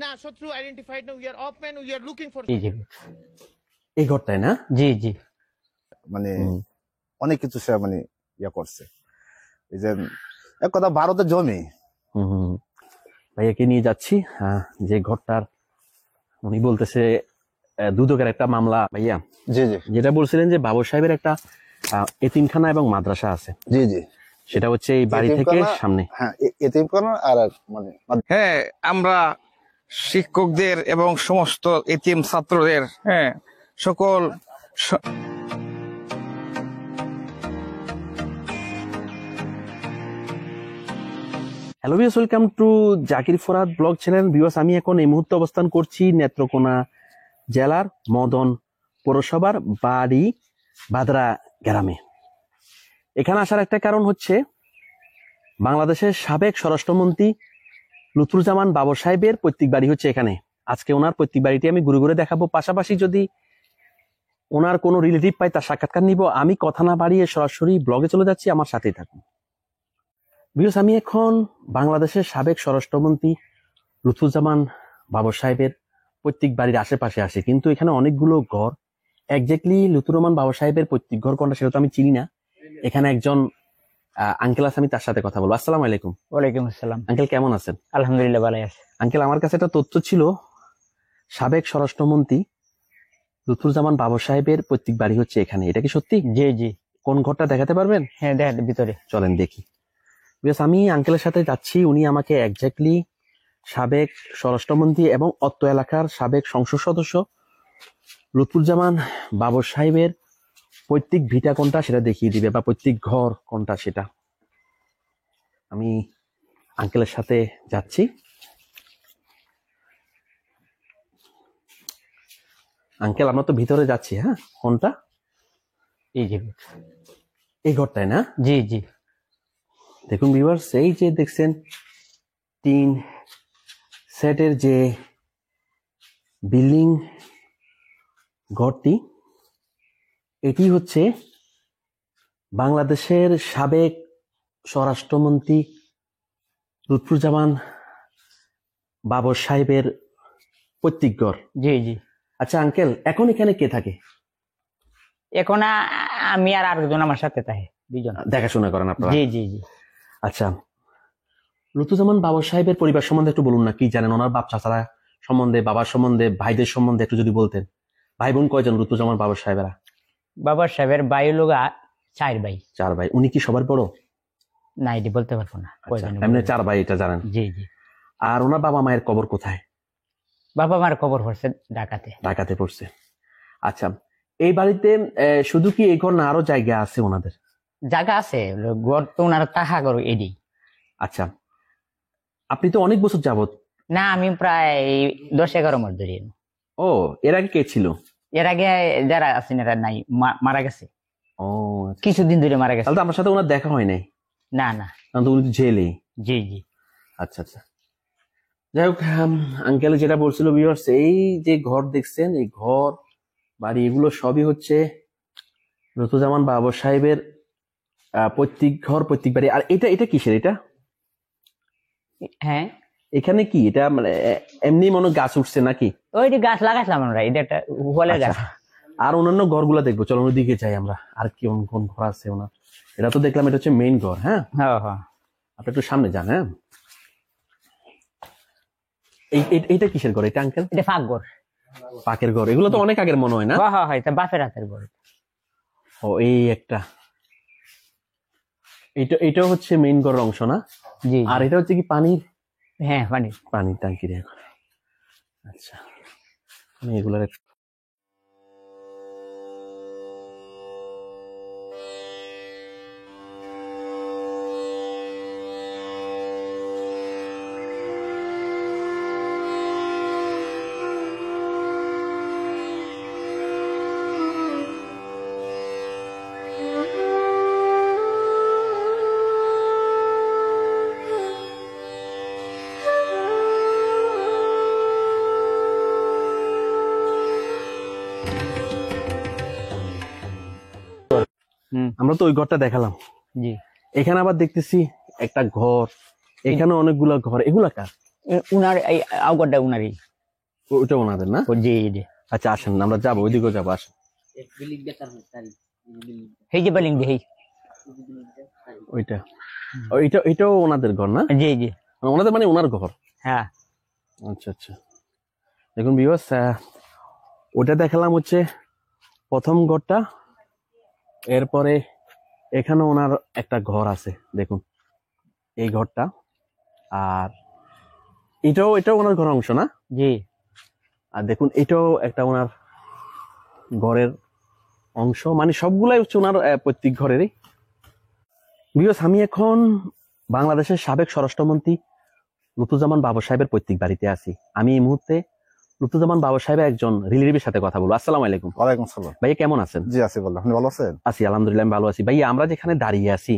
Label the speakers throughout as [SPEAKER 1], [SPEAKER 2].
[SPEAKER 1] না শত্রু আইডেন্টিফাইড না, we are of man, we are looking for.
[SPEAKER 2] এই ঘরটায় না?
[SPEAKER 3] জি জি।
[SPEAKER 4] মানে অনেক কিছু সে মানে ইয়া করছে, এই যে এক কথা ভারতের জমি।
[SPEAKER 2] ভাইয়াকে নিয়ে যাচ্ছি যে ঘরটার, উনি বলতেছে দুদকের একটা মামলা। ভাইয়া
[SPEAKER 4] জি জি,
[SPEAKER 2] যেটা বলছিলেন যে বাবর সাহেবের একটা এতিমখানা এবং মাদ্রাসা আছে,
[SPEAKER 4] জি জি,
[SPEAKER 2] সেটা হচ্ছে এই বাড়ি থেকে সামনে।
[SPEAKER 4] হ্যাঁ, এতিমখানা আর মানে
[SPEAKER 1] হ্যাঁ, আমরা শিক্ষকদের এবং সমস্ত এতিম ছাত্রদের সকল
[SPEAKER 2] hello viewers, welcome to Zakir Farhad blog channel. Viewers, আমি এখন এই মুহূর্তে অবস্থান করছি নেত্রকোনা জেলার মদন পৌরসভার বাড়ি বাদরা গ্রামে। এখানে আসার একটা কারণ হচ্ছে বাংলাদেশের সাবেক স্বরাষ্ট্রমন্ত্রী লুৎফুজ্জামান বাবর সাহেবের পৈতৃক বাড়ি হচ্ছে এখানে। আজকে ওনার পৈতৃক বাড়িটি আমি ঘুরে ঘুরে দেখাবো, পাশাপাশি যদি ওনার কোনো রিলেটিভ পাই তার সাক্ষাৎকার নিব। আমি কথা না বাড়িয়ে সরাসরি ব্লগে চলে যাচ্ছি, আমার সাথেই থাকুন। ভিউয়ার্স, আমি এখন বাংলাদেশের সাবেক স্বরাষ্ট্রমন্ত্রী লুৎফুজ্জামান বাবর সাহেবের পৈতৃক বাড়ির আশেপাশে আসে, কিন্তু এখানে অনেকগুলো ঘর। একজাক্টলি লুৎফুজ্জামান বাবর সাহেবের পৈতৃক ঘর কোনটা সেটা তো আমি চিনি না। এখানে একজন আঙ্কেল আছে, আমি তার সাথে কথা বলবো। আসসালামু আলাইকুম।
[SPEAKER 3] ওয়ালাইকুম আসসালাম।
[SPEAKER 2] আঙ্কেল কেমন আছেন?
[SPEAKER 3] আলহামদুলিল্লাহ ভালো আছি।
[SPEAKER 2] আঙ্কেল, আমার কাছে একটা তথ্য ছিল, সাবেক স্বরাষ্ট্রমন্ত্রী লুৎফুজ্জামান বাবর সাহেবের পৈতৃক বাড়ি হচ্ছে এখানে, এটা কি সত্যি?
[SPEAKER 3] জি জি।
[SPEAKER 2] কোন ঘরটা দেখাতে পারবেন?
[SPEAKER 3] হ্যাঁ দেখেন ভিতরে।
[SPEAKER 2] চলেন দেখি। বেশ, আমি আঙ্কেলের সাথে যাচ্ছি, উনি আমাকে একজাক্টলি সাবেক স্বরাষ্ট্রমন্ত্রী এবং অত্র এলাকার সাবেক সংসদ সদস্য লুৎফুজ্জামান বাবর সাহেবের পৈতৃক ভিটা কোনটা সেটা দেখিয়ে দিবে, বা পৈতৃক ঘর কোনটা সেটা। আমি আঙ্কেলের সাথে যাচ্ছি। আঙ্কেল, আমরা তো ভিতরে যাচ্ছি। হ্যাঁ, কোনটা?
[SPEAKER 3] এই যে
[SPEAKER 2] এই ঘরটায় না?
[SPEAKER 3] জি জি।
[SPEAKER 2] দেখুন ভিউয়ার্স, এই যে দেখছেন তিন সেটের যে বিল্ডিং ঘরটি, এটি হচ্ছে বাংলাদেশের সাবেক স্বরাষ্ট্রমন্ত্রী লুৎফুজ্জামান বাবর সাহেবের পৈতৃক ঘর।
[SPEAKER 3] জি জি।
[SPEAKER 2] আচ্ছা আঙ্কেল, এখন এখানে কে থাকে?
[SPEAKER 3] এখন আমি আর আরেকজন আমার সাথে থাকে, দুইজন
[SPEAKER 2] দেখাশোনা করেন আপনারা?
[SPEAKER 3] জি জি জি।
[SPEAKER 2] আচ্ছা, লুৎফুজ্জামান বাবর সাহেবের পরিবার সম্বন্ধে একটু বলুন না, কি জানেন ওনার বাপ চাচারা সম্বন্ধে, বাবার সম্বন্ধে, ভাইদের সম্বন্ধে একটু যদি বলতেন। ভাই বোন কয়জন লুৎফুজ্জামান বাবর সাহেবেরা?
[SPEAKER 3] বাবার সাহেবের ভাই লোক 4 ভাই।
[SPEAKER 2] 4 ভাই। উনি কি সবার বড়?
[SPEAKER 3] না এটি বলতে পারবো না।
[SPEAKER 2] আচ্ছা, এমনি 4 ভাই, এটা জানেন?
[SPEAKER 3] জি জি।
[SPEAKER 2] আর ওনার বাবা মায়ের কবর কোথায়?
[SPEAKER 3] বাবা মার খবর পড়ছে ঢাকাতে।
[SPEAKER 2] ঢাকাতে পড়ছে। আচ্ছা, এই বাড়িতে শুধু কি এই ঘর না আরো জায়গা আছে ওনাদের?
[SPEAKER 3] জায়গা আছে, ঘর তো ওনার তাহা করো এডি।
[SPEAKER 2] আচ্ছা, আপনি তো অনেক বছর যাবত?
[SPEAKER 3] না আমি প্রায় 10-11 মাস ধরে।
[SPEAKER 2] ও, এর আগে কে ছিল?
[SPEAKER 3] এর আগে যারা আছেন এরা নাই, মারা গেছে।
[SPEAKER 2] ও,
[SPEAKER 3] কিছুদিন ধরে মারা গেছে।
[SPEAKER 2] তাহলে তো আমার সাথে ওনার দেখা হয় নাই।
[SPEAKER 3] না না।
[SPEAKER 2] কারণ তো উনি তো জেলে।
[SPEAKER 3] জি জি।
[SPEAKER 2] আচ্ছা আচ্ছা, যাই হোক, আঙ্কেল যেটা বলছিল ভিউয়ার্স, এই যে ঘর দেখছেন, এই ঘর বাড়ি এগুলো সবই হচ্ছে লুৎফুজ্জামান বাবর সাহেবের পৈতৃক ঘর, পৈতৃক বাড়ি। আর এটা এটা কিসের? এটা
[SPEAKER 3] হ্যাঁ,
[SPEAKER 2] এখানে কি এটা মানে এমনি মনে গাছ উঠছে নাকি?
[SPEAKER 3] ওই যে গাছ লাগাইছিলাম আমরা, এটা একটা ফলের গাছ।
[SPEAKER 2] আচ্ছা, আর অন্যান্য ঘরগুলা দেখবো, চলো ওদিকে যাই আমরা। আর কি কোন ঘর আছে ওনার? এটা তো দেখলাম এটা হচ্ছে মেইন ঘর। হ্যাঁ
[SPEAKER 3] হ্যাঁ হ্যাঁ।
[SPEAKER 2] আপনি একটু সামনে যান। হ্যাঁ, এইটা কিসের ঘর এটা আঙ্কেল?
[SPEAKER 3] এটা ফাঁকঘর।
[SPEAKER 2] পাকের ঘর। এগুলো তো অনেক আগের মনে হয় না?
[SPEAKER 3] হ্যাঁ হ্যাঁ হ্যাঁ, এটা বাপের হাতের ঘর।
[SPEAKER 2] ও, এই একটা, এটা হচ্ছে মেইন ঘরের অংশ না?
[SPEAKER 3] জি।
[SPEAKER 2] আর এটা হচ্ছে কি পানির?
[SPEAKER 3] হ্যাঁ
[SPEAKER 2] পানির ট্যাঙ্কির এখন। আচ্ছা, আমি এগুলোর আমরা তো ওই ঘরটা দেখালাম।
[SPEAKER 3] জি।
[SPEAKER 2] এখানে আবার দেখতেছি একটা ঘর, এখানে অনেকগুলো ঘর। এগুলা কার?
[SPEAKER 3] উনার এই আউগরটা উনারই।
[SPEAKER 2] ওইটা ওনাদের না?
[SPEAKER 3] ও জি জি।
[SPEAKER 2] আচ্ছা আসেন, আমরা যাবো, ওইদিকেও যাবো, আসেন।
[SPEAKER 3] এই যে বিল্ডিং এই।
[SPEAKER 2] ওইটা এটাও ওনাদের ঘর না?
[SPEAKER 3] জি জি।
[SPEAKER 2] ওনাদের মানে ওনার ঘর।
[SPEAKER 3] হ্যাঁ।
[SPEAKER 2] আচ্ছা আচ্ছা, দেখুন ভিউয়ার্স, ওটা দেখালাম হচ্ছে প্রথম ঘরটা। এরপরে এখানে ওনার একটা ঘর আছে, দেখুন এই ঘরটা। আর এটাও ওনার ঘরের অংশ না?
[SPEAKER 3] জি।
[SPEAKER 2] আর দেখুন এটাও একটা ওনার ঘরের অংশ, মানে সবগুলাই হচ্ছে ওনার প্রত্যেক ঘরেরই। ভিউয়ার্স, আমি এখন বাংলাদেশের সাবেক স্বরাষ্ট্রমন্ত্রী লুৎফুজ্জামান বাবর সাহেবের পৈতৃক বাড়িতে আছি। আমি এই মুহূর্তে লুৎফুজ্জামান বাবর সাহেবের একজন রিলেটিভের সাথে কথা বলবো। আসসালামু আলাইকুম।
[SPEAKER 4] ওয়ালাইকুম সালাম।
[SPEAKER 2] ভাইয়া কেমন আছেন?
[SPEAKER 4] জি আছি, বললাম আপনি ভালো আছেন?
[SPEAKER 2] আছি আলহামদুলিল্লাহ, আমি ভালো আছি। ভাইয়া, আমরা যেখানে দাঁড়িয়ে আছি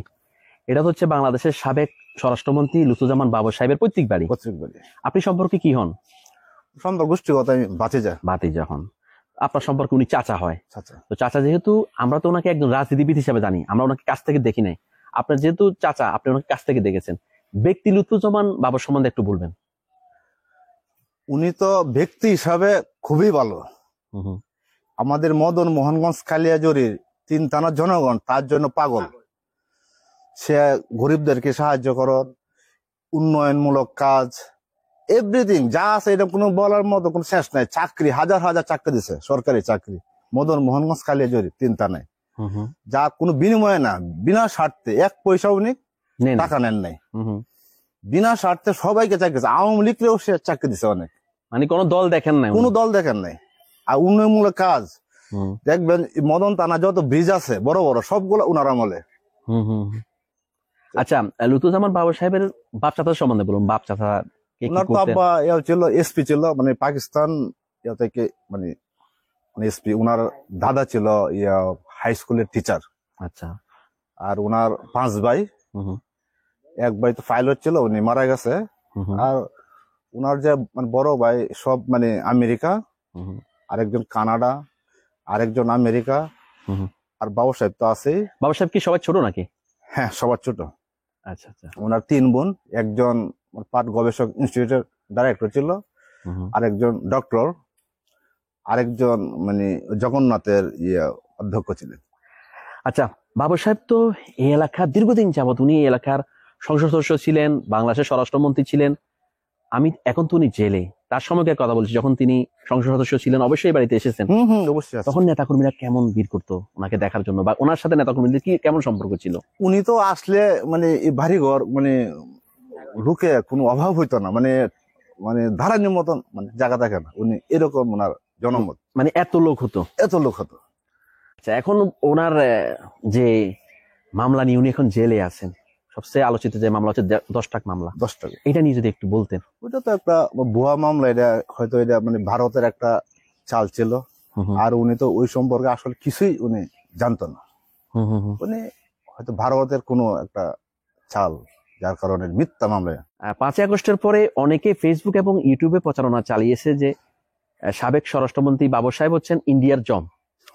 [SPEAKER 2] এটা হচ্ছে বাংলাদেশের সাবেক স্বরাষ্ট্রমন্ত্রী লুৎফুজ্জামান বাবর সাহেবের পৈতৃক বাড়ি।
[SPEAKER 4] পত্রিক বলি
[SPEAKER 2] আপনি সম্পর্কে কি হন?
[SPEAKER 4] সম্পর্ক গোষ্ঠীগত আমি বাঁচে যায়।
[SPEAKER 2] ভাতিজা হন। আপনার সম্পর্কে উনি চাচা হয়।
[SPEAKER 4] আচ্ছা,
[SPEAKER 2] তো চাচা যেহেতু, আমরা তো ওনাকে একজন রাজনীতিবিদ হিসেবে জানি, আমরা ওনাকে কাছ থেকে দেখি নাই। আপনার যেহেতু চাচা, আপনি ওনাকে কাছ থেকে দেখেছেন, ব্যক্তি লুৎফুজ্জামান বাবর সম্বন্ধে একটু বলবেন।
[SPEAKER 4] উনি তো ব্যক্তি হিসাবে খুবই ভালো।
[SPEAKER 2] হুম হুম।
[SPEAKER 4] আমাদের মদন মোহনগঞ্জ কালিয়াজুরির 3 থানার জনগণ তার জন্য পাগল। সে গরিবদেরকে সাহায্য করার, উন্নয়নমূলক কাজ, এভরিথিং যা আছে, এটা কোনো বলার মতো কোনো শেষ নাই। চাকরি, হাজার হাজার চাকরি দিছে, সরকারি চাকরি মদন মোহনগঞ্জ কালিয়াজুরি 3 থানায়,
[SPEAKER 2] হুম হুম।
[SPEAKER 4] যা কোনো বিনিময়ে না, বিনা স্বার্থে, 1 পয়সাও উনি
[SPEAKER 2] নেন।
[SPEAKER 4] টাকা নেন নাই।
[SPEAKER 2] হুম হুম।
[SPEAKER 4] বিনা স্বার্থে সবাইকে চাকরি দিচ্ছে। আওয়ামী লীগকেও সে চাকরি দিছে অনেক,
[SPEAKER 2] মানে কোনো দল দেখেন না?
[SPEAKER 4] কোনো দল দেখেন নাই। আর উন্নয়নমূলক কাজ
[SPEAKER 2] হুম
[SPEAKER 4] দেখবেন, মদন থানা যত ব্রিজ আছে বড় বড় সবগুলো উনার আমলে।
[SPEAKER 2] হুম হুম। আচ্ছা, লুৎফুজ্জামান বাবর সাহেবের বাপ চাচার সম্বন্ধে বলুন। বাপ চাচা কে কি
[SPEAKER 4] উনার তো
[SPEAKER 2] করতেন?
[SPEAKER 4] আব্বা ছিল এসপি, ছিল মানে পাকিস্তান থেকে, মানে এসপি। উনার দাদা ছিল হাই স্কুলের টিচার।
[SPEAKER 2] আচ্ছা।
[SPEAKER 4] আর উনার 5 ভাই।
[SPEAKER 2] হুম হুম।
[SPEAKER 4] এক ভাই তো পাইলট ছিল, উনি মারা গেছে।
[SPEAKER 2] হুম হুম।
[SPEAKER 4] আর উনার যে মানে বড় ভাই সব মানে আমেরিকা,
[SPEAKER 2] হুম হুম।
[SPEAKER 4] আরেকজন কানাডা, আরেকজন আমেরিকা।
[SPEAKER 2] হুম হুম।
[SPEAKER 4] আর বাবু সাহেব তো আছেই।
[SPEAKER 2] বাবর সাহেব কি সবাই ছোট নাকি?
[SPEAKER 4] হ্যাঁ, সবার ছোট।
[SPEAKER 2] আচ্ছা আচ্ছা।
[SPEAKER 4] ওনার 3 বোন। একজন পাট গবেষক ইনস্টিটিউটের ডাইরেক্টর ছিল,
[SPEAKER 2] হুম হুম।
[SPEAKER 4] আরেকজন ডক্টর, আরেকজন মানে জগন্নাথের অধ্যক্ষ ছিলেন।
[SPEAKER 2] আচ্ছা, বাবর সাহেব তো এই এলাকার দীর্ঘদিন যাবত, উনি এই এলাকার সংসদ সদস্য ছিলেন, বাংলাদেশের স্বরাষ্ট্রমন্ত্রী ছিলেন। এখন তো উনি জেলে। তার সময়কার কথা বলছি, যখন তিনি সংসদ সদস্য ছিলেন, অবশ্যই বাড়িতে এসেছেন।
[SPEAKER 4] অবশ্যই আছে।
[SPEAKER 2] তখন নেতাকর্মীরা কেমন ভিড় করতো ওনাকে দেখার জন্য, বা ওনার সাথে নেতাকর্মীদের কি কেমন সম্পর্ক ছিল?
[SPEAKER 4] উনি তো আসলে মানে এই বাড়িঘর মানে ঢুকে কোনো অভাব হইতো না, মানে মানে ধারানির মতন মানে জায়গা থাকে না। উনি এরকম ওনার জনমত,
[SPEAKER 2] মানে এত লোক হতো?
[SPEAKER 4] এত লোক হতো।
[SPEAKER 2] আচ্ছা, এখন ওনার যে মামলা নিয়ে উনি এখন জেলে আছেন, সবচেয়ে আলোচিত যে মামলা হচ্ছে 10 টাকা মামলা।
[SPEAKER 4] 10 টাকা।
[SPEAKER 2] এটা নিয়ে যদি একটু বলতেন।
[SPEAKER 4] ওইটা তো একটা ভুয়া মামলা। এটা হয়তো এটা মানে ভারতের একটা চাল ছিল।
[SPEAKER 2] হুম হুম।
[SPEAKER 4] আর উনি তো ওই সম্পর্কে আসলে কিছুই উনি জানতো না।
[SPEAKER 2] হুম হুম হুম।
[SPEAKER 4] উনি হয়তো ভারতের কোনো একটা চাল, যার কারণে মিথ্যা মামলা।
[SPEAKER 2] 5ই আগস্টের পরে অনেকে ফেসবুক এবং ইউটিউবে প্রচারণা চালিয়েছে যে সাবেক স্বরাষ্ট্রমন্ত্রী বাবর সাহেব হচ্ছেন ইন্ডিয়ার জম।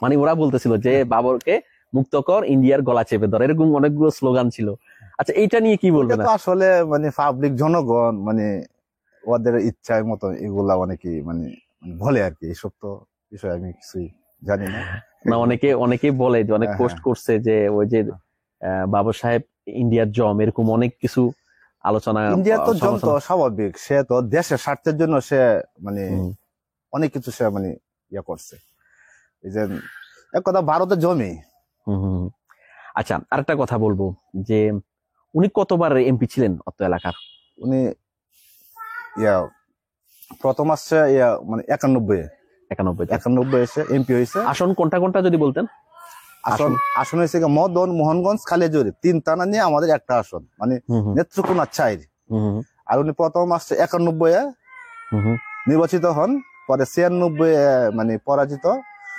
[SPEAKER 2] মানে ওরা বলতেছিল যে বাবরকে মুক্ত কর, ইন্ডিয়ার গলা চেপে ধর, এরকম অনেকগুলো স্লোগান ছিল। আচ্ছা, এইটা নিয়ে কি বলবেন?
[SPEAKER 4] এটা তো আসলে মানে পাবলিক জনগণ মানে ওদের ইচ্ছায় মতো এগুলা অনেকে মানে বলে আর কি। এইসব তো বিষয় আমি কিছুই জানি না।
[SPEAKER 2] না, অনেকে বলে যে অনেক
[SPEAKER 4] হ্যাঁ,
[SPEAKER 2] পোস্ট করছে যে ওই যে বাবর সাহেব ইন্ডিয়ার জম, এরকম অনেক কিছু আলোচনা।
[SPEAKER 4] ইন্ডিয়া তো জন্ত স্বাভাবিক, সে তো দেশের স্বার্থের জন্য সে মানে
[SPEAKER 2] হুম।
[SPEAKER 4] অনেক কিছু সে মানে করছে। এই যে এক কথা, ভারতের জমি।
[SPEAKER 2] হুম হুম হুম। আচ্ছা, আরেকটা কথা বলবো যে উনি কতবার এমপি ছিলেন অত এলাকার?
[SPEAKER 4] উনি প্রথম আসছে মানে 91 এসে এমপি হয়েছে।
[SPEAKER 2] আসন কোনটা কোনটা যদি বলতেন?
[SPEAKER 4] আসন হয়েছে মদন মোহনগঞ্জ কালিয়াজুরি 3 থানা নিয়ে আমাদের একটা আসন, মানে
[SPEAKER 2] হুম হুম।
[SPEAKER 4] নেত্রকোনা 4।
[SPEAKER 2] হুম হুম।
[SPEAKER 4] আর উনি প্রথম আসছে 91-এ
[SPEAKER 2] হুম হুম।
[SPEAKER 4] নির্বাচিত হন, পরে 96-এ মানে পরাজিত,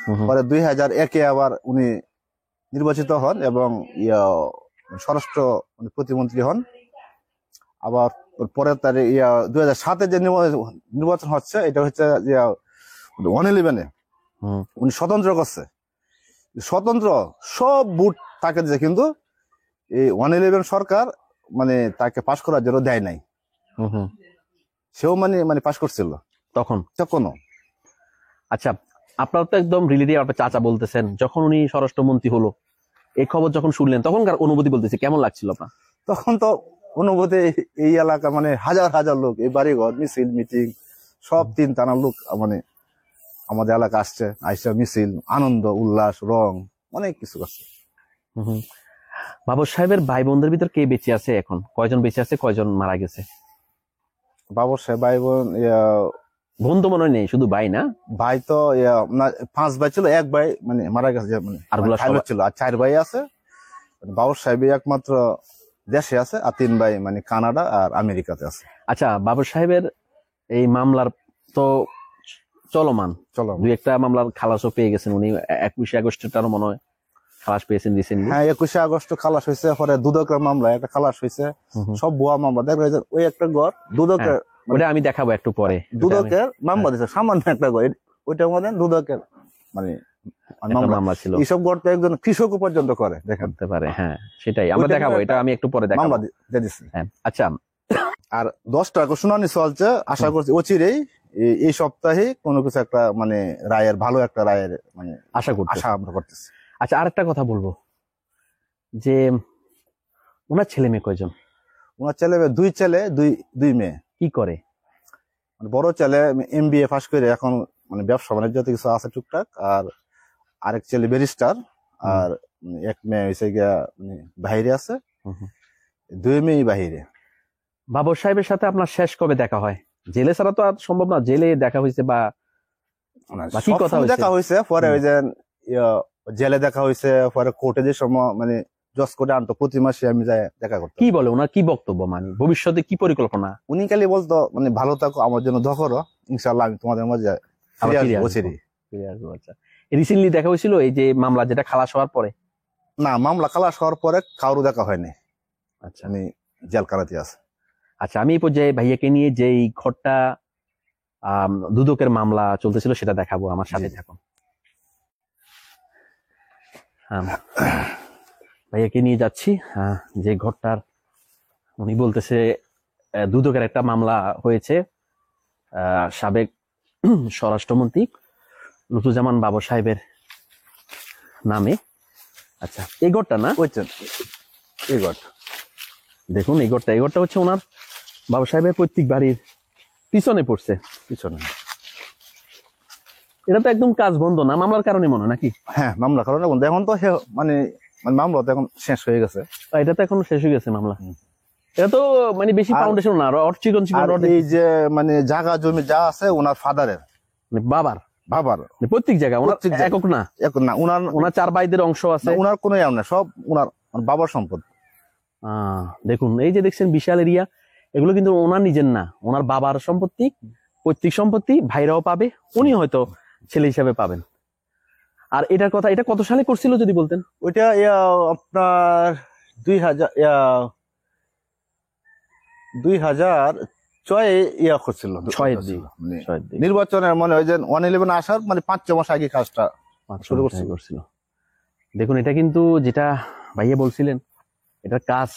[SPEAKER 2] হুম হুম।
[SPEAKER 4] পরে 2001-এ আবার উনি নির্বাচিত হন এবং স্বরাষ্ট্র প্রতিমন্ত্রী হন। আবার পরে তার 2007-এ যে নির্বাচন হচ্ছে, এটা হচ্ছে 111-এ
[SPEAKER 2] হুম।
[SPEAKER 4] উনি স্বতন্ত্র করছে। স্বতন্ত্র সব ভোট তাকে দিয়েছে, কিন্তু এই 111 সরকার মানে তাকে পাশ করার জন্য দেয় নাই।
[SPEAKER 2] হুম হুম।
[SPEAKER 4] সেও মানে মানে পাশ করছিল
[SPEAKER 2] তখন?
[SPEAKER 4] তখনও।
[SPEAKER 2] আচ্ছা, আপনারা তো একদম রিলেটিভ, আপনার চাচা বলতেছেন, যখন উনি স্বরাষ্ট্রমন্ত্রী হলো এই খবর যখন শুনলেন তখনকার অনুভূতি বলতেছে কেমন লাগছিল আপনার?
[SPEAKER 4] তখন তো অনুভূতি, এই এলাকা মানে হাজার হাজার লোক, এই বাড়িঘর, মিছিল, মিটিং, সব 3 থানার লোক মানে আমাদের এলাকা আসছে, আইসা মিছিল, আনন্দ, উল্লাস, রং, অনেক কিছু করছে।
[SPEAKER 2] বাবর সাহেবের ভাই বোনদের ভিতর কে বেঁচে আছে এখন? কয়জন বেঁচে আছে, কয়জন মারা গেছে?
[SPEAKER 4] বাবর সাহেব ভাই বোন,
[SPEAKER 2] বোন তো মনে হয় নেই, শুধু ভাই না?
[SPEAKER 4] ভাই তো 5 ভাই ছিল, 1 ভাই মানে মারা গেছে, মানে
[SPEAKER 2] আরগুলা
[SPEAKER 4] ফাইনাল
[SPEAKER 2] সবাই-
[SPEAKER 4] ছিল, আর 4 ভাই আছে। বাবর সাহেব একমাত্র দেশে আছে, আর 3 ভাই মানে কানাডা আর আমেরিকাতে আছে।
[SPEAKER 2] আচ্ছা, বাবর সাহেবের এই মামলার তো চলমান,
[SPEAKER 4] চলো।
[SPEAKER 2] 2-1টা মামলার খালাসও পেয়ে গেছেন উনি। 21 আগস্টেরটারও মনে হয় খালাস পেয়েছেন রিসেন্টলি।
[SPEAKER 4] হ্যাঁ, 21 আগস্ট খালাস হয়েছে, পরে দুদকের মামলা একটা খালাস হয়েছে, সব ভুয়া মামলা। দেখবেন যে ওই একটা ঘর দুদকের,
[SPEAKER 2] ওটা আমি দেখাবো একটু পরে।
[SPEAKER 4] দুদকের মামলা দিচ্ছে, সামান্য একটা ঘর, ওইটার মধ্যে দুদকের মানে
[SPEAKER 2] একটা মামলা ছিল,
[SPEAKER 4] এইসব ঘর তো একজন কৃষক পর্যন্ত করে, দেখেন।
[SPEAKER 2] করতে পারে। হ্যাঁ, সেটাই আমরা
[SPEAKER 4] ওইটা
[SPEAKER 2] দেখাবো,
[SPEAKER 4] একটা
[SPEAKER 2] এটা আমি একটু পরে দেখাবো।
[SPEAKER 4] মামলা দিয়ে দিচ্ছে।
[SPEAKER 2] হ্যাঁ, আচ্ছা,
[SPEAKER 4] আর 10টা শুনানি চলছে, আশা করছি অচিরেই এই সপ্তাহে কোনো কিছু একটা মানে রায়ের, ভালো একটা রায়ের মানে
[SPEAKER 2] আশা করতে।
[SPEAKER 4] আশা আমরা করতেছি।
[SPEAKER 2] আচ্ছা, আরেকটা কথা বলবো যে ওনার ছেলে মেয়ে কয়জন?
[SPEAKER 4] ওনার ছেলে, 2 ছেলে, 2 মেয়ে।
[SPEAKER 2] কি করে?
[SPEAKER 4] মানে বড় ছেলে MBA পাস করে এখন মানে ব্যবসা বাণিজ্য কিছু আছে টুকটাক, আর আরেক ছেলে ব্যারিস্টার, আর এক মেয়ে হয়েছে গিয়া মানে বাইরে আছে, 2 মেয়ে বাইরে।
[SPEAKER 2] বাবর সাহেবের সাথে আপনার শেষ কবে দেখা হয়? জেলে ছাড়া তো আর সম্ভব না, জেলে দেখা হয়েছে বা কি কথা
[SPEAKER 4] সবসময়
[SPEAKER 2] হয়েছে?
[SPEAKER 4] দেখা হয়েছে, পরে ওই যে জেলে দেখা হয়েছে, পরে কোর্টে যে সময় মানে জজ করে আনতো, প্রতি মাসে আমি যাই দেখা করতাম।
[SPEAKER 2] কি বলে ওনার, কি বক্তব্য, মানে ভবিষ্যতে কি পরিকল্পনা?
[SPEAKER 4] উনি খালি বলতো মানে ভালো থাকো, আমার জন্য দোয়া করো, ইনশাল্লাহ আমি তোমাদের মাঝে
[SPEAKER 2] আবার
[SPEAKER 4] ফিরে
[SPEAKER 2] ফিরে
[SPEAKER 4] আসবো
[SPEAKER 2] আসবো।
[SPEAKER 4] অচিরেই।
[SPEAKER 2] ফিরে আসবো। আচ্ছা, রিসেন্টলি দেখা হয়েছিল এই যে মামলা যেটা খালাস হওয়ার পরে?
[SPEAKER 4] না, মামলা খালাস হওয়ার পরে কারো দেখা হয়নি,
[SPEAKER 2] আচ্ছা,
[SPEAKER 4] আমি জেলখানাতে আছে।
[SPEAKER 2] আচ্ছা, আমি এই পর্যায়ে ভাইয়াকে নিয়ে যে এই ঘরটা দুদকের মামলা চলতেছিল সেটা দেখাবো, আমার সাথে
[SPEAKER 4] জি।
[SPEAKER 2] থাকুন। ভাইয়াকে নিয়ে যাচ্ছি যে ঘরটার, উনি বলতেছে দুদকের একটা মামলা হয়েছে সাবেক স্বরাষ্ট্রমন্ত্রী লুৎফুজ্জামান বাবর সাহেবের নামে। আচ্ছা, এই ঘরটা না?
[SPEAKER 4] বুঝছেন, এই ঘরটা
[SPEAKER 2] দেখুন, এই ঘরটা হচ্ছে ওনার বাবর সাহেবের পৈতৃক বাড়ির পিছনে পড়ছে।
[SPEAKER 4] পিছনে।
[SPEAKER 2] এটা তো একদম কাজ বন্ধ না, মামলার কারণে মনে হয় নাকি?
[SPEAKER 4] হ্যাঁ, মামলা কারণ এখন তো মানে মানে মামলা তো এখন শেষ হয়ে গেছে।
[SPEAKER 2] এটা তো এখন শেষ হয়ে গেছে মামলা। এটা তো মানে বেশি
[SPEAKER 4] আর-
[SPEAKER 2] ফাউন্ডেশন না, রড চিকন
[SPEAKER 4] আর এই যে মানে জায়গা জমি যা আছে ওনার ফাদারের,
[SPEAKER 2] বাবার,
[SPEAKER 4] বাবার
[SPEAKER 2] প্রত্যেক জায়গা ওনার,
[SPEAKER 4] প্রত্যেক জায়গা।
[SPEAKER 2] একক না,
[SPEAKER 4] এখন না, ওনার
[SPEAKER 2] ওনার 4 ভাইদের অংশ আছে।
[SPEAKER 4] ওনার কোনো ইয়ে না, সব ওনার বাবার সম্পদ।
[SPEAKER 2] দেখুন, এই যে দেখছেন বিশাল এরিয়া, এগুলো কিন্তু ওনার নিজের না, ওনার বাবার সম্পত্তি, পৈতৃক সম্পত্তি, ভাইরাও পাবে, উনি হয়তো ছেলে হিসাবে পাবেন। আর এটার কথা, এটা কত সালে করছিল যদি বলতেন?
[SPEAKER 4] ওইটা আপনার 2006 ইয়া করছিল,
[SPEAKER 2] 6 দিন।
[SPEAKER 4] মানে নির্বাচনের মনে হয় যে 111 আসার মানে 5 মাস আগে কাজটা শুরু করছিল।
[SPEAKER 2] দেখুন, এটা কিন্তু যেটা ভাইয়া বলছিলেন, এটার কাজ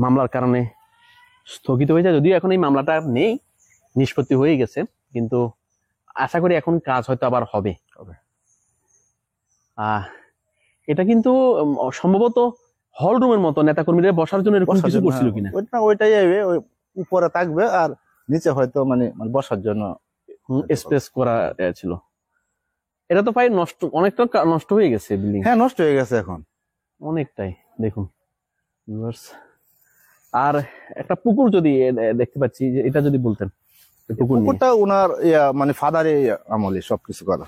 [SPEAKER 2] মামলার কারণে স্থগিত হয়ে যায়, যদিও এখন এই মামলাটা নেই, নিষ্পত্তি হয়ে গেছে, কিন্তু আশা করি এখন কাজ হয়তো আবার হবে। এটা কিন্তু সম্ভবত হল রুমের মতো, নেতাকর্মীদের বসার জন্য এরকম কিছু করছিল কিনা?
[SPEAKER 4] ওইটাই ওই উপরে থাকবে, আর নিচে হয়তো মানে বসার জন্য
[SPEAKER 2] স্পেস করা ছিল। এটা তো প্রায় নষ্ট, অনেকটা নষ্ট হয়ে গেছে বিল্ডিং।
[SPEAKER 4] হ্যাঁ, নষ্ট হয়ে গেছে এখন
[SPEAKER 2] অনেকটাই। দেখুন আর একটা পুকুর যদি দেখতে পাচ্ছি, যে এটা যদি বলতেন পুকুর নিয়ে।
[SPEAKER 4] পুকুরটা ওনার মানে ফাদারে আমলে সবকিছু করা।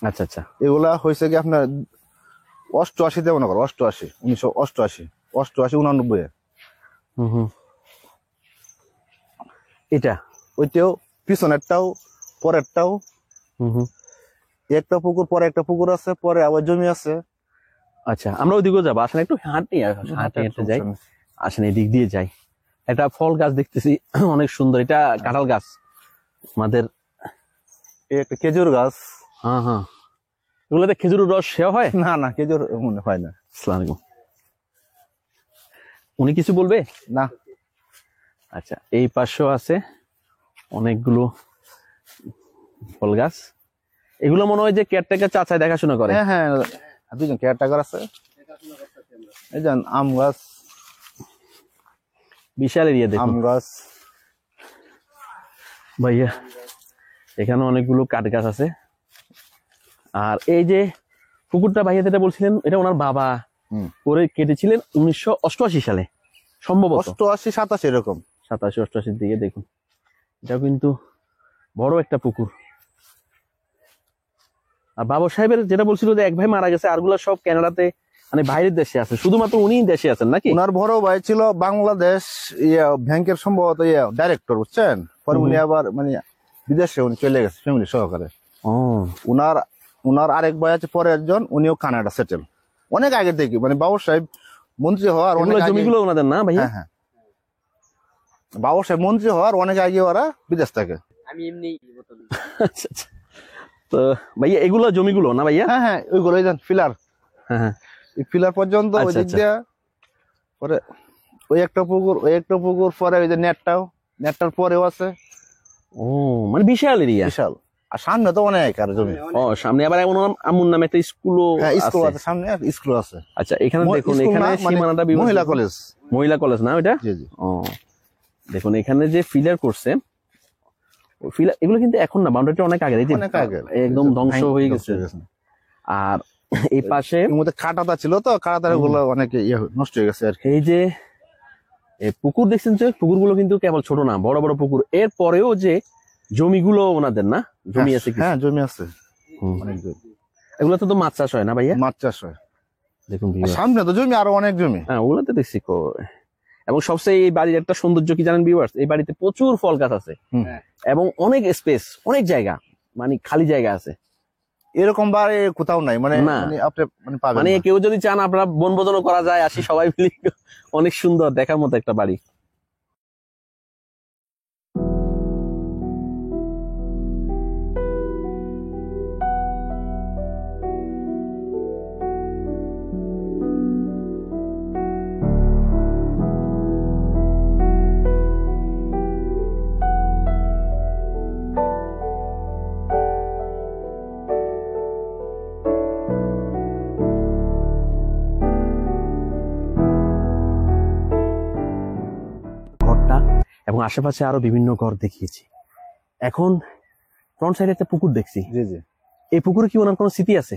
[SPEAKER 2] আচ্ছা আচ্ছা,
[SPEAKER 4] এগুলা হয়েছে কি আপনার 88-তে মনে করো, 1988, 89।
[SPEAKER 2] এটা
[SPEAKER 4] ওইটাও পিছনেরটাও পরেরটাও, একটা পুকুর পরে একটা পুকুর আছে, পরে আবার জমি আছে।
[SPEAKER 2] আচ্ছা, আমরা ওইদিকেও যাবো, আসেন একটু হাঁটতে হাঁটতে যাই, আসেন এদিক দিয়ে যাই। একটা ফল গাছ দেখতেছি অনেক সুন্দর, এটা কাঁঠাল গাছ আমাদের।
[SPEAKER 4] একটা খেজুর গাছ।
[SPEAKER 2] হ্যাঁ, এগুলোতে খেজুরের রস সেও হয়
[SPEAKER 4] না না, খেজুর মনে হয় না।
[SPEAKER 2] আসসালামু আলাইকুম। উনি কিছু বলবে
[SPEAKER 4] না।
[SPEAKER 2] আচ্ছা, এই পাশেও আছে, অনেকগুলো ফল গাছ। এগুলো মনে হয় যে কেয়ারটেকার চাচাই দেখাশোনা করে।
[SPEAKER 4] হ্যাঁ হ্যাঁ, দুজন কেয়ারটেকার আছে। এই যে আম গাছ,
[SPEAKER 2] বিশাল এরিয়া
[SPEAKER 4] আম
[SPEAKER 2] দেখুন
[SPEAKER 4] গাছ।
[SPEAKER 2] ভাইয়া, এখানে অনেকগুলো কাঠ গাছ আছে। আর এই যে পুকুরটা ভাইয়া যেটা বলছিলেন, এটা ওনার বাবা করে কেটেছিলেন 1988 সালে সম্ভবত,
[SPEAKER 4] 88 87 এরকম।
[SPEAKER 2] 87-88 দিকে। দেখুন এটাও কিন্তু বড় একটা পুকুর। আর বাবা সাহেবের যেটা বলছিল যে এক ভাই মারা গেছে, আরগুলা সব কানাডাতে মানে বাইরের দেশে আছে, শুধুমাত্র উনিই দেশে আছেন নাকি?
[SPEAKER 4] ওনার বড় ভাই ছিল বাংলাদেশ ব্যাংকের সম্ভবত ডাইরেক্টর, বুঝছেন? পরে উনি আবার মানে বিদেশে উনি চলে গেছে ফ্যামিলি সহকারে।
[SPEAKER 2] ও,
[SPEAKER 4] উনার আরেক ভাই আছে পরে একজন, উনিও কানাডা সেটেল অনেক আগে থেকে, মানে বাবু সাহেব মন্ত্রী হওয়ার অনেক
[SPEAKER 2] এগুলো
[SPEAKER 4] আগে।
[SPEAKER 2] জমিগুলো ওনাদের না ভাইয়া?
[SPEAKER 4] হ্যাঁ হ্যাঁ, বাবু সাহেব মন্ত্রী হওয়ার অনেক আগে ওরা বিদেশ থাকে।
[SPEAKER 2] আচ্ছা আচ্ছা। তো ভাইয়া এগুলো জমিগুলো না ভাইয়া?
[SPEAKER 4] হ্যাঁ হ্যাঁ, ওইগুলো এই ফিলার,
[SPEAKER 2] হ্যাঁ হ্যাঁ।
[SPEAKER 4] এই ফিলার পর্যন্ত ওই
[SPEAKER 2] আচ্ছা,
[SPEAKER 4] দিক
[SPEAKER 2] আচ্ছা।
[SPEAKER 4] দিয়ে, পরে ওই একটা পুকুর, পরে ওই যে নেটটার পরেও আছে।
[SPEAKER 2] ও, মানে বিশাল এরিয়া।
[SPEAKER 4] বিশাল। আর সামনে তো অনেক আর জমি।
[SPEAKER 2] ও, সামনে আবার আমুর নামে একটা স্কুলও
[SPEAKER 4] হ্যাঁ, স্কুল
[SPEAKER 2] আছে।
[SPEAKER 4] আছে সামনে, স্কুল আছে।
[SPEAKER 2] আচ্ছা, এখানে দেখুন,
[SPEAKER 4] স্কুল
[SPEAKER 2] এখানে
[SPEAKER 4] না, মানে
[SPEAKER 2] সীমানাটা
[SPEAKER 4] মহিলা কলেজ।
[SPEAKER 2] মহিলা কলেজ না ওইটা?
[SPEAKER 4] জি জি।
[SPEAKER 2] ও, দেখুন এখানে যে ফিলার করছে, ফিলার এগুলো কিন্তু এখন না, বাউন্ডারিটা অনেক আগে, এই যে
[SPEAKER 4] অনেক আগে
[SPEAKER 2] একদম ধ্বংস হয়ে গেছে। আর এই পাশে
[SPEAKER 4] এর মধ্যে কাটাতা ছিল তো, কাটাতার গুলো অনেক নষ্ট হয়ে গেছে আর কি।
[SPEAKER 2] এই যে এই পুকুর দেখছেন, যে পুকুরগুলো কিন্তু কেবল ছোট না, বড় বড় পুকুর। এর পরেও যে জমিগুলো ওনাদের না, জমি আছে কিছু।
[SPEAKER 4] হ্যাঁ, জমি আছে
[SPEAKER 2] হুম।
[SPEAKER 4] অনেক জমি।
[SPEAKER 2] এগুলোতে তো মাছ চাষ হয় না ভাইয়া?
[SPEAKER 4] মাছ চাষ হয়।
[SPEAKER 2] দেখুন
[SPEAKER 4] আর
[SPEAKER 2] viewers।
[SPEAKER 4] সামনে তো জমি আরো অনেক জমি।
[SPEAKER 2] হ্যাঁ, ওগুলোতে দেখছি এবং সবচেয়ে এই বাড়ির একটা সৌন্দর্য কি জানেন ভিউয়ার্স? এই বাড়িতে প্রচুর ফল গাছ আছে
[SPEAKER 4] হুম।
[SPEAKER 2] এবং অনেক স্পেস, অনেক জায়গা, মানে খালি জায়গা আছে।
[SPEAKER 4] এরকম বাড়ি কোথাও নাই, মানে
[SPEAKER 2] না।
[SPEAKER 4] মানে আপনি মানে পাবেন
[SPEAKER 2] মানে
[SPEAKER 4] না।
[SPEAKER 2] কেউ যদি চান আপনারা বনভোজনও করা যায়, আসি সবাই মিলে, অনেক সুন্দর দেখার মতো একটা বাড়ি। ঘরটা এবং আশেপাশে আরো বিভিন্ন ঘর দেখিয়েছি। এখন ফ্রন্ট সাইডে একটা পুকুর দেখছি।
[SPEAKER 4] জি জি।
[SPEAKER 2] এই পুকুরে কি ওনার কোনো স্মৃতি আছে?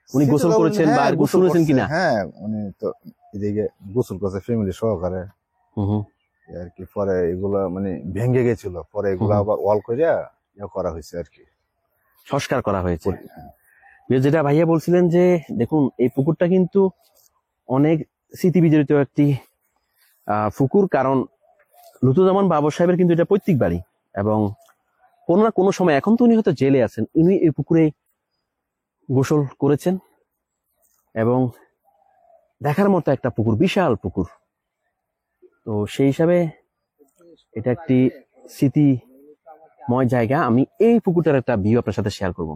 [SPEAKER 2] উনি গোসল করেছেন বা
[SPEAKER 4] হ্যাঁ,
[SPEAKER 2] গোসল করেছেন
[SPEAKER 4] করছে।
[SPEAKER 2] কিনা?
[SPEAKER 4] হ্যাঁ, উনি তো এদিকে গোসল করছে ফ্যামিলি সহকারে
[SPEAKER 2] হুম হুম।
[SPEAKER 4] আর কি। পরে এগুলা মানে ভেঙে গেছিল, পরে এগুলা আবার ওয়াল করে করা হয়েছে আর কি।
[SPEAKER 2] সংস্কার করা হয়েছে।
[SPEAKER 4] হ্যাঁ।
[SPEAKER 2] যেটা ভাইয়া বলছিলেন যে দেখুন এই পুকুরটা কিন্তু অনেক স্মৃতি বিজড়িত একটি পুকুর, কারণ লুতুজামান বাবর সাহেবের কিন্তু এটা পৈতৃক বাড়ি এবং কোনো না কোনো সময়, এখন তো উনি হয়তো জেলে আছেন, উনি এই পুকুরে গোসল করেছেন এবং দেখার মতো একটা পুকুর, বিশাল পুকুর। তো সেই হিসাবে এটা একটি স্মৃতিময় জায়গা। আমি এই পুকুরটার একটা ভিউ আপনার সাথে শেয়ার করব।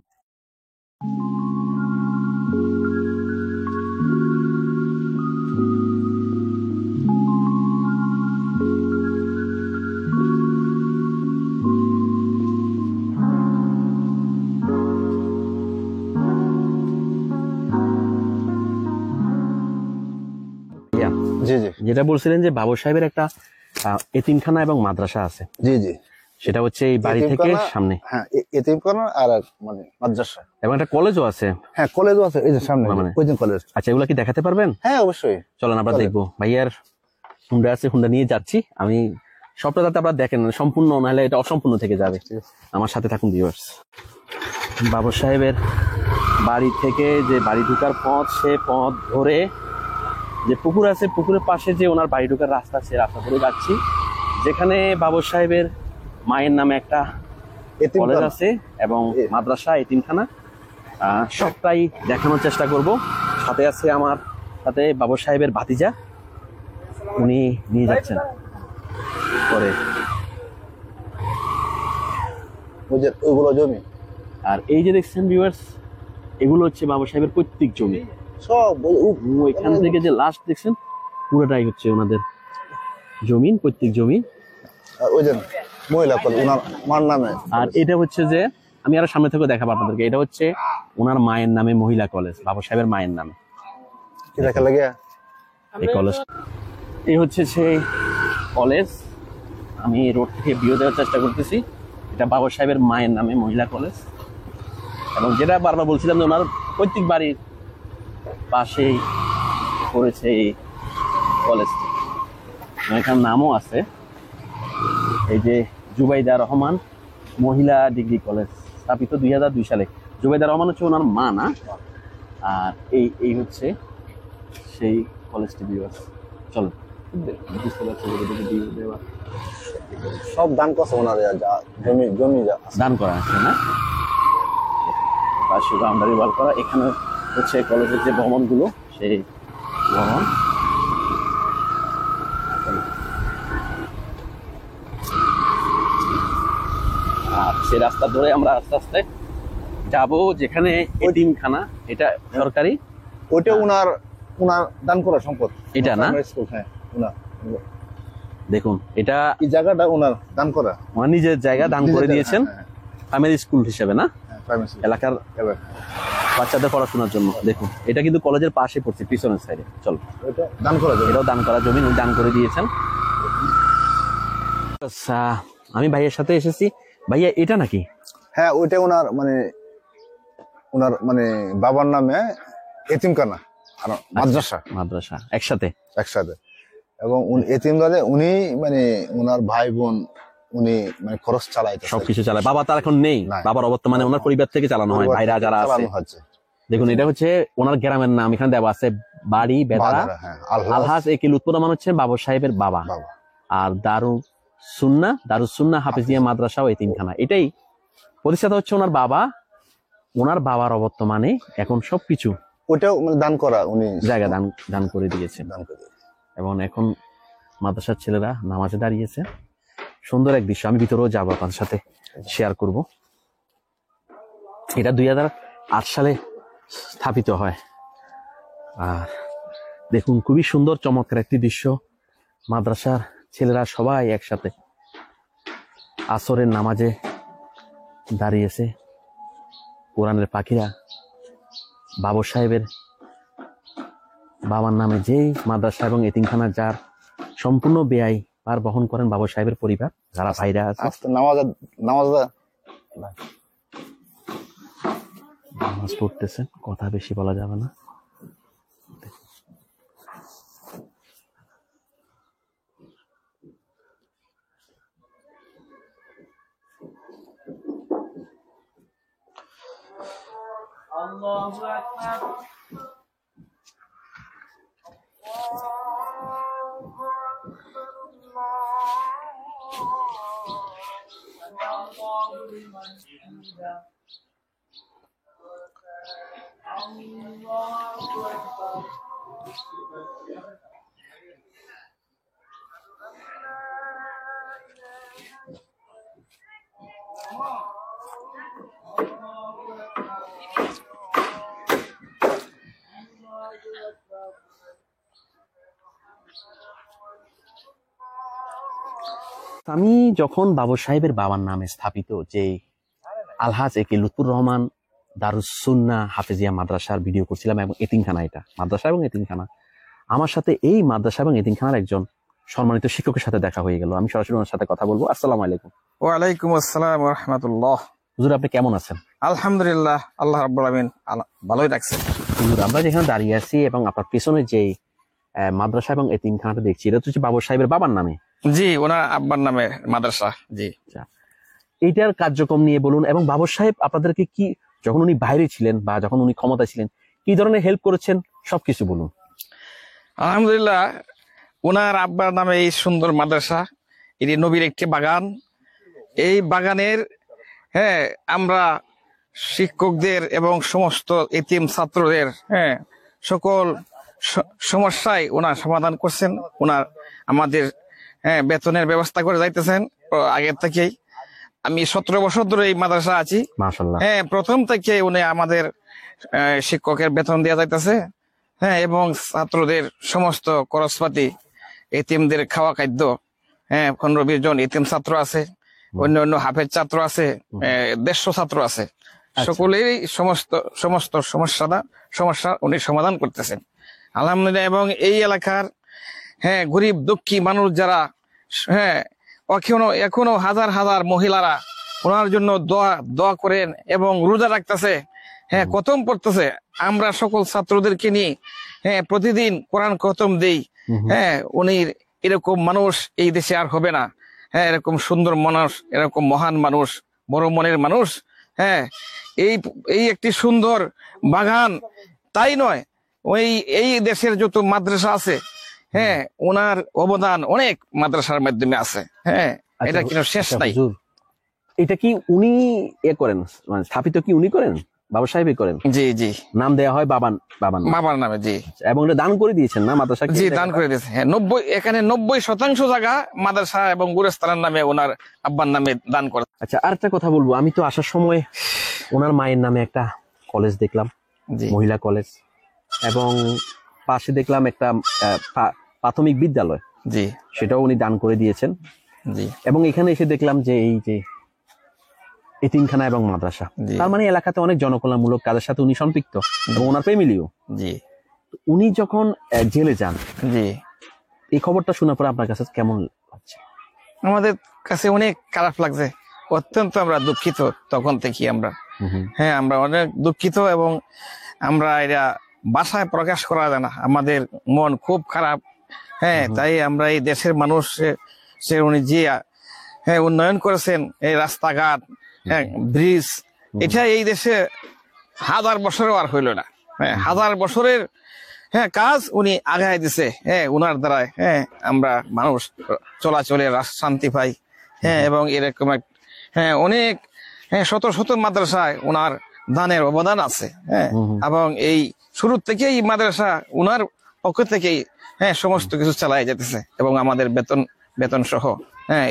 [SPEAKER 4] জি জি
[SPEAKER 2] যেটা বলছিলেন যে বাবর সাহেবের একটা এতিমখানা এবং মাদ্রাসা আছে,
[SPEAKER 4] জি জি।
[SPEAKER 2] সেটা হচ্ছে এই বাড়ি থেকে
[SPEAKER 4] এতিমখানা,
[SPEAKER 2] সামনে,
[SPEAKER 4] হ্যাঁ, এতিমখানা আর এক মানে মাদ্রাসা।
[SPEAKER 2] এবং একটা কলেজও আছে।
[SPEAKER 4] হ্যাঁ, কলেজও আছে এই যে সামনে,
[SPEAKER 2] মানে?
[SPEAKER 4] ওই যে কলেজ।
[SPEAKER 2] আচ্ছা, এগুলা কি দেখাতে পারবেন?
[SPEAKER 4] হ্যাঁ, অবশ্যই।
[SPEAKER 2] চলেন আমরা
[SPEAKER 4] চলেন।
[SPEAKER 2] দেখবো। ভাইয়ার হুন্ডা আছে, হুন্ডা নিয়ে যাচ্ছি আমি। সবটা যাতে আপনারা দেখেন, সম্পূর্ণ নাহলে এটা অসম্পূর্ণ থেকে যাবে। আমার সাথে থাকুন ভিউয়ার্স। বাবর সাহেবের বাড়ি থেকে যে বাড়ি ঢোকার পথ, সে পথ ধরে যে পুকুর আছে, পুকুরের পাশে যে ওনার বাড়ি ঢোকার রাস্তা, সে রাস্তা ধরে যাচ্ছি, যেখানে বাবর সাহেবের মায়ের নামে একটা কলেজ
[SPEAKER 4] এতিমখানা।
[SPEAKER 2] আছে এবং মাদ্রাসা, এতিমখানা, সবটাই দেখানোর চেষ্টা করব। সাথে আছে আমার সাথে বাবর সাহেবের ভাতিজা, উনি নিয়ে যাচ্ছেন পরে।
[SPEAKER 4] ওই যে ওইগুলো জমি
[SPEAKER 2] আর এই যে দেখছেন ভিউয়ার্স, এগুলো হচ্ছে বাবর সাহেবের পৈতৃক জমি।
[SPEAKER 4] সব
[SPEAKER 2] এখান থেকে যে লাস্ট দেখছেন, পুরোটাই হচ্ছে ওনাদের জমিন, পৈতৃক জমি।
[SPEAKER 4] ওই যে মহিলা কলেজ ওনার মার নামে।
[SPEAKER 2] আর এটা হচ্ছে যে আমি আরো সামনে থেকে দেখাবো আপনাদেরকে, এটা হচ্ছে ওনার মায়ের নামে মহিলা কলেজ, বাবা সাহেবের মায়ের নামে
[SPEAKER 4] কি দেখা লাগে
[SPEAKER 2] এই কলেজ। এই হচ্ছে সেই কলেজ, আমি রোড থেকে ভিউ দেওয়ার চেষ্টা করতেছি। এটা বাবা সাহেবের মায়ের নামে মহিলা কলেজ, এবং যেটা বারবার বলছিলাম যে ওনার পৈতৃক বাড়ির পাশেই পড়েছে এই কলেজটি। এখানে নামও আছে, এই যে জুবাইদা রহমান মহিলা ডিগ্রি কলেজ, স্থাপিত 2002 সালে। জুবাইদা রহমান হচ্ছে ওনার মা না? আর এই হচ্ছে সেই কলেজটি। ভিউয়ার্স চলো, বুঝতে পারছি ভিউ দেওয়া
[SPEAKER 4] সব দান করছে ওনার যা জমি জমি যা আছে।
[SPEAKER 2] দান করা আছে না, পাশে বাউন্ডারি ওয়াল করা। এখানে হচ্ছে কলেজের যে ভবনগুলো, সেই ভবন। আর সেই রাস্তা ধরে আমরা আস্তে আস্তে যাবো যেখানে এতিমখানা। এটা সরকারি,
[SPEAKER 4] ওইটা ওনার ওনার দান করা সম্পদ।
[SPEAKER 2] এটা না?
[SPEAKER 4] প্রাইমারি স্কুল, হ্যাঁ ওনার।
[SPEAKER 2] দেখুন, এটা
[SPEAKER 4] এই জায়গাটা ওনার দান করা,
[SPEAKER 2] ওনার নিজের জায়গা দান করে দিয়েছেন প্রাইমারি স্কুল হিসেবে না,
[SPEAKER 4] প্রাইমারি স্কুল
[SPEAKER 2] এলাকার
[SPEAKER 4] এবার
[SPEAKER 2] বাচ্চাদের পড়াশোনার জন্য। দেখুন, এটা কিন্তু কলেজের পাশে পড়ছে, পিছনের সাইডে। চলো,
[SPEAKER 4] ওইটা দান করা যাবে।
[SPEAKER 2] এটাও দান করা জমি, উনি দান করে দিয়েছেন। আচ্ছা, আমি ভাইয়ের সাথে এসেছি। ভাইয়া, এটা নাকি?
[SPEAKER 4] হ্যাঁ, ওইটা ওনার মানে বাবার নামে এতিমখানা আর মাদ্রাসা
[SPEAKER 2] মাদ্রাসা একসাথে।
[SPEAKER 4] একসাথে। এবং এতিমদারে উনি মানে ওনার ভাই বোন উনি মানে খরচ চালাইতে
[SPEAKER 2] সবকিছু চালায়। বাবা তার এখন নেই,
[SPEAKER 4] নাই।
[SPEAKER 2] বাবার অবর্তমানে ওনার পরিবার থেকে চালানো হয়, ভাইরা যারা আছে।
[SPEAKER 4] হচ্ছে।
[SPEAKER 2] দেখুন, এটা হচ্ছে ওনার গ্রামের নাম, এখানে দেওয়া আছে বাড়ি বেদারা।
[SPEAKER 4] হ্যাঁ,
[SPEAKER 2] আলহাজ এ কে লুৎফুর রহমান হচ্ছেন বাবা সাহেবের বাবা।
[SPEAKER 4] বাবা।
[SPEAKER 2] আর দারুস সুন্নাহ হাফিজিয়া মাদ্রাসা ও এতিমখানা, এটাই প্রতিষ্ঠাতা হচ্ছে ওনার বাবা। ওনার বাবার অবর্তমানে এখন সবকিছু
[SPEAKER 4] ওইটাও মানে দান করা, উনি
[SPEAKER 2] জায়গা দান করে দিয়েছেন।
[SPEAKER 4] দান করে।
[SPEAKER 2] এবং এখন মাদ্রাসার ছেলেরা নামাজে দাঁড়িয়েছে। সুন্দর এক দৃশ্য, আমি ভিতরেও যাবো, আপনাদের সাথে শেয়ার করব। এটা 2008 সালে স্থাপিত হয়। আর দেখুন, খুবই সুন্দর চমৎকার একটি দৃশ্য। মাদ্রাসার ছেলেরা সবাই একসাথে আসরের নামাজে দাঁড়িয়েছে। কোরআনের পাখিরা বাবু সাহেবের বাবার নামে যেই মাদ্রাসা এবং এতিমখানা, যার সম্পূর্ণ ব্যয় পার বহন করেন বাবু সাহেবের পরিবার, যারা ভাইরা আছে।
[SPEAKER 4] নামাজ
[SPEAKER 2] নামাজ পড়তেছেন, কথা বেশি বলা যাবে না। আমি যখন বাবু সাহেবের বাবার নামে স্থাপিত যে আলহাজ এ কে লুৎফুর রহমান দারুস সুন্নাহ হাফিজিয়া মাদ্রাসার ভিডিও করছিলাম, এবং এতিমখানা, এটা মাদ্রাসা এবং এতিমখানা, আমার সাথে এই মাদ্রাসা এবং এতিমখানার একজন সম্মানিত শিক্ষকের সাথে দেখা হয়ে গেল। আমি সরাসরি ওনার সাথে কথা বলবো। আসসালামু আলাইকুম।
[SPEAKER 1] ওয়ালাইকুম আসসালাম ওয়া রাহমাতুল্লাহ।
[SPEAKER 2] হুজুর, আপনি কেমন আছেন?
[SPEAKER 1] আলহামদুলিল্লাহ, আল্লাহ রাব্বুল আলামিন ভালোই রাখছেন।
[SPEAKER 2] হুজুর, আমরা যেখানে দাঁড়িয়ে আছি এবং আপনার পিছনে যে মাদ্রাসা এবং এতিমখানাটা দেখছি, এটা হচ্ছে বাবু সাহেবের বাবার নামে।
[SPEAKER 1] জি, ওনার আব্বার নামে মাদ্রাসা। জি,
[SPEAKER 2] এইটার কার্যক্রম নিয়ে বলুন, এবং বাবু সাহেব আপনাদেরকে কি, যখন উনি বাইরে ছিলেন বা যখন উনি ক্ষমতায় ছিলেন, কি ধরনের হেল্প করেছেন, সবকিছু বলুন।
[SPEAKER 1] আলহামদুলিল্লাহ, ওনার আব্বার নামে এই সুন্দর মাদ্রাসা, এটি নবীর একটি বাগান। এই বাগানের আমরা শিক্ষকদের এবং সমস্ত এতিম ছাত্রদের সকল সমস্যায় ওনার সমাধান করছেন। ওনার আমাদের বেতনের ব্যবস্থা করে যাইতেছেন আগের থেকেই। আমি 17 বছর ধরে এই মাদ্রাসা আছি।
[SPEAKER 2] মাশাআল্লাহ।
[SPEAKER 1] প্রথম থেকে উনি আমাদের শিক্ষকের বেতন দেওয়া যাইতেছে, এবং ছাত্রদের সমস্ত খরচপাতি, এতিমদের খাওয়া খাদ্য, 15-20 জন এতিম ছাত্র আছে, অন্য অন্য হাফেজ ছাত্র আছে, 150 ছাত্র আছে, সকলেরই সমস্ত সমস্যা উনি সমাধান করতেছেন আলহামদুলিল্লাহ। এবং এই এলাকার গরিব দুঃখী মানুষ যারা এখনো হাজার হাজার মহিলারা ওনার জন্য দোয়া করেন এবং রোজা রাখতেছে, খতম পড়তেছে। আমরা সকল ছাত্রদেরকে নিয়ে প্রতিদিন কোরআন খতম দেই। উনি এরকম মানুষ এই দেশে আর হবে না। এরকম সুন্দর মানুষ, এরকম মহান মানুষ, বড় মনের মানুষ। এই একটি সুন্দর বাগান তাই নয়, এই দেশের যত মাদ্রাসা আছে ওনার অবদান অনেক মাদ্রাসার মাধ্যমে আছে। এটা কিন্তু শেষ নাই।
[SPEAKER 2] হুজুর, এটা কি উনি করেন, মানে স্থাপিত কি উনি করেন, বাবা সাহেবই করেন?
[SPEAKER 1] জি জি,
[SPEAKER 2] নাম দেয়া হয় বাবার
[SPEAKER 1] নামে। জি,
[SPEAKER 2] এবং এটা দান করে দিয়েছেন না মাদ্রাসা?
[SPEAKER 1] জি, দান করে দিয়েছে। এখানে 90% জায়গা মাদ্রাসা এবং গুরুস্থানের নামে ওনার আব্বার নামে দান করে।
[SPEAKER 2] আচ্ছা, আরেকটা কথা বলবো, আমি তো আসার সময় ওনার মায়ের নামে একটা কলেজ দেখলাম, মহিলা কলেজ, এবং পাশে দেখলাম একটা প্রাথমিক বিদ্যালয়।
[SPEAKER 1] জি,
[SPEAKER 2] সেটাও উনি দান করে দিয়েছেন।
[SPEAKER 1] জি,
[SPEAKER 2] এবং এখানে এসে দেখলাম যে এই যে এতিমখানা এবং মাদ্রাসা, তার মানে এলাকাতে অনেক জনকল্যাণমূলক কাজের সাথে উনি সম্পৃক্ত এবং ওনার ফ্যামিলিও।
[SPEAKER 1] জি,
[SPEAKER 2] উনি যখন জেলে যান,
[SPEAKER 1] জি,
[SPEAKER 2] এই খবরটা শোনার পর আপনার কাছে কেমন লাগছে?
[SPEAKER 1] আমাদের কাছে অনেক খারাপ লাগছে, অত্যন্ত আমরা দুঃখিত তখন থেকে আমরা। আমরা অনেক দুঃখিত এবং আমরা এটা ভাষায় প্রকাশ করা যায় না, আমাদের মন খুব খারাপ। তাই আমরা এই দেশের মানুষ উনি যে উন্নয়ন করেছেন, এই রাস্তাঘাট, ব্রিজ, এটা এই দেশে 1000 বছরেও আর হইল না। 1000 বছরের কাজ উনি আগায় দিছে। উনার দ্বারা আমরা মানুষ চলাচলে শান্তি পাই। এবং এরকম অনেক শত শত মাদ্রাসায় উনার দানের অবদান আছে। এবং এই শুরু থেকেই মাদ্রাসা উনার পক্ষ থেকেই সমস্ত কিছু চালাই যেতেছে, এবং আমাদের বেতন সহ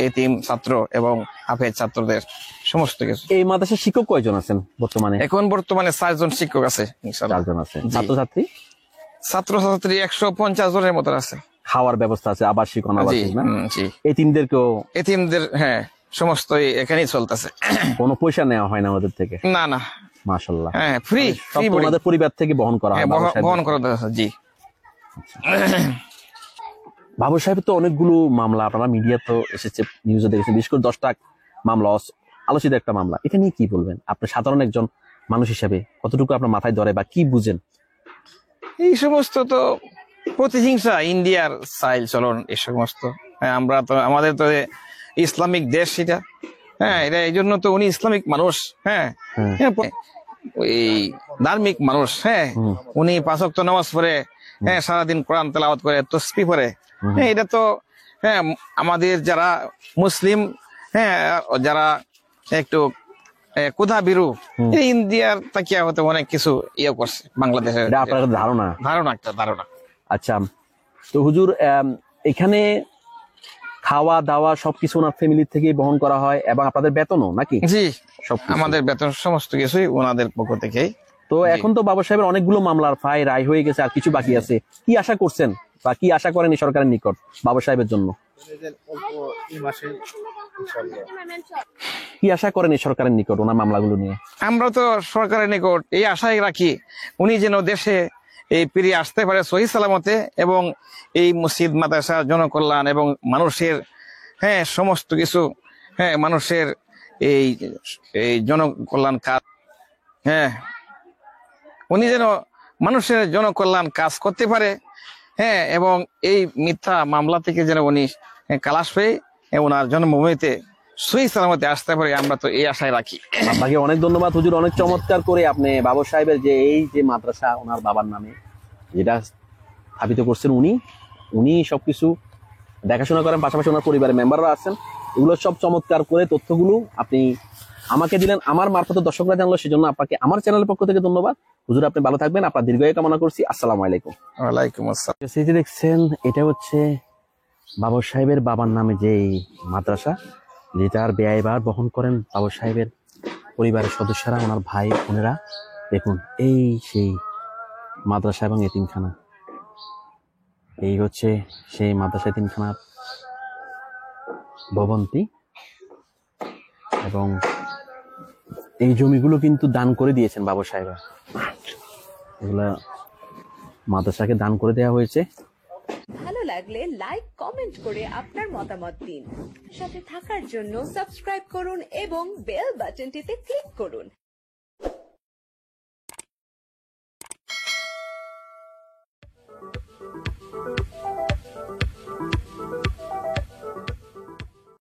[SPEAKER 1] এতিম ছাত্র এবং হাফেজ ছাত্রদের সমস্ত কিছু।
[SPEAKER 2] এই মাদ্রাসার শিক্ষক কয়জন আছেন বর্তমানে?
[SPEAKER 1] এখন বর্তমানে 4 জন শিক্ষক আছে।
[SPEAKER 2] 4 জন আছে।
[SPEAKER 1] ছাত্রছাত্রী 150 জনের মতো আছে।
[SPEAKER 2] খাওয়ার ব্যবস্থা আছে, আবাসিক অনাবাসিক না?
[SPEAKER 1] জি।
[SPEAKER 2] এতিমদের
[SPEAKER 1] সমস্ত এখানেই চলতেছে।
[SPEAKER 2] কোনো পয়সা নেওয়া হয় না ওদের থেকে?
[SPEAKER 1] না না,
[SPEAKER 2] মাশাআল্লাহ,
[SPEAKER 1] ফ্রি।
[SPEAKER 2] ওনাদের পরিবার থেকে বহন করা হয়?
[SPEAKER 1] বহন করা জি।
[SPEAKER 2] বাবু সাহেব তো অনেকগুলো মামলা, আপনারা মিডিয়া তো এসেছে, নিউজে দেখেছেন, বিশেষ করে 10টা মামলা, আলোচিত একটা মামলা। এটা নিয়ে কি বলবেন আপনি সাধারণ একজন মানুষ হিসেবে? কতটুকু আপনার মাথায় ধরে বা কি বুঝেন?
[SPEAKER 1] এই সমস্ত তো প্রতিহিংসা, ইন্ডিয়ার সাইল চলন, এই সমস্ত। আমরা তো, আমাদের তো ইসলামিক দেশ এটা। এটা এই জন্য তো উনি ইসলামিক মানুষ। ওই ধার্মিক মানুষ। উনি 5 ওয়াক্ত নামাজ পড়ে, সারাদিন কোরআন তেলাওয়াত করে, তসবিহ পড়ে। এটা তো আমাদের যারা মুসলিম, যারা একটু কোথা বিরু, ইন্ডিয়ার তাকিয়া হতে অনেক কিছু ইয়ে করছে বাংলাদেশের।
[SPEAKER 2] আপনার
[SPEAKER 1] ধারণা।
[SPEAKER 2] আচ্ছা, তো হুজুর, এখানে খাওয়া দাওয়া সবকিছু ওনার ফ্যামিলি থেকে বহন করা হয়, এবং আপনাদের বেতনও নাকি?
[SPEAKER 1] জি, আমাদের বেতন সমস্ত কিছুই ওনাদের পক্ষ থেকেই।
[SPEAKER 2] তো এখন তো বাবা সাহেবের অনেকগুলো মামলার ফাইল রায় হয়ে গেছে, আর কিছু বাকি আছে। কি আশা করছেন বা কি আশা করেন এই সরকারের নিকট বাবা সাহেবের জন্য? কি আশা করেন এই সরকারের নিকট ওনার মামলাগুলো নিয়ে?
[SPEAKER 1] আমরা তো সরকারের নিকট এই আশাই রাখি, উনি যেন দেশে এই ফিরে আসতে পারে সহি সালামতে, এবং এই মসজিদ মাদ্রাসা জনকল্যাণ এবং মানুষের সমস্ত কিছু, মানুষের এই জনকল্যাণ কাজ, উনি যেন মানুষের জনকল্যাণ কাজ করতে পারে। এবং এই মিথ্যা মামলা থেকে যেন উনি খালাস হয়ে ওনার জন্মভূমিতে সহি সালামতে আসতে পারে, আমরা তো এই আশায় রাখি।
[SPEAKER 2] আপনাকে অনেক ধন্যবাদ হুজুর, অনেক চমৎকার করে আপনি বাবা সাহেবের যে এই যে মাদ্রাসা ওনার বাবার নামে যেটা স্থাপিত করছেন, উনি সবকিছু দেখাশোনা করেন, পাশাপাশি ওনার পরিবারের মেম্বাররা আছেন, এগুলো সব চমৎকার করে তথ্যগুলো আপনি আমাকে দিলেন, আমার মারফত দর্শকরা জানলো, সেজন্য আপনাকে আমার চ্যানেলের পক্ষ থেকে ধন্যবাদ। হুজুর, আপনি ভালো থাকবেন, আপনার দীর্ঘায়ু কামনা করছি। আসসালামু আলাইকুম।
[SPEAKER 1] ওয়ালাইকুম আসসালাম।
[SPEAKER 2] সেই যে দেখছেন, এটা হচ্ছে বাবা সাহেবের বাবার নামে যে মাদ্রাসা, যেটার ব্যয়ভার বহন করেন বাবা সাহেবের পরিবারের সদস্যরা, ওনার ভাই বোনেরা। দেখুন, এই সেই মাদ্রাসা এবং এতিমখানা, এই হচ্ছে সেই মাদ্রাসা এতিমখানার ভবনটি। এবং এই জমিগুলো কিন্তু দান করে দিয়েছেন বাবু সাহেবা, এগুলা মাদ্রাসাকে দান করে দেওয়া হয়েছে।
[SPEAKER 5] ভালো লাগলে লাইক কমেন্ট করে আপনার মতামত দিন। সাথে থাকার জন্য সাবস্ক্রাইব করুন এবং বেল বাটনটিতে ক্লিক করুন।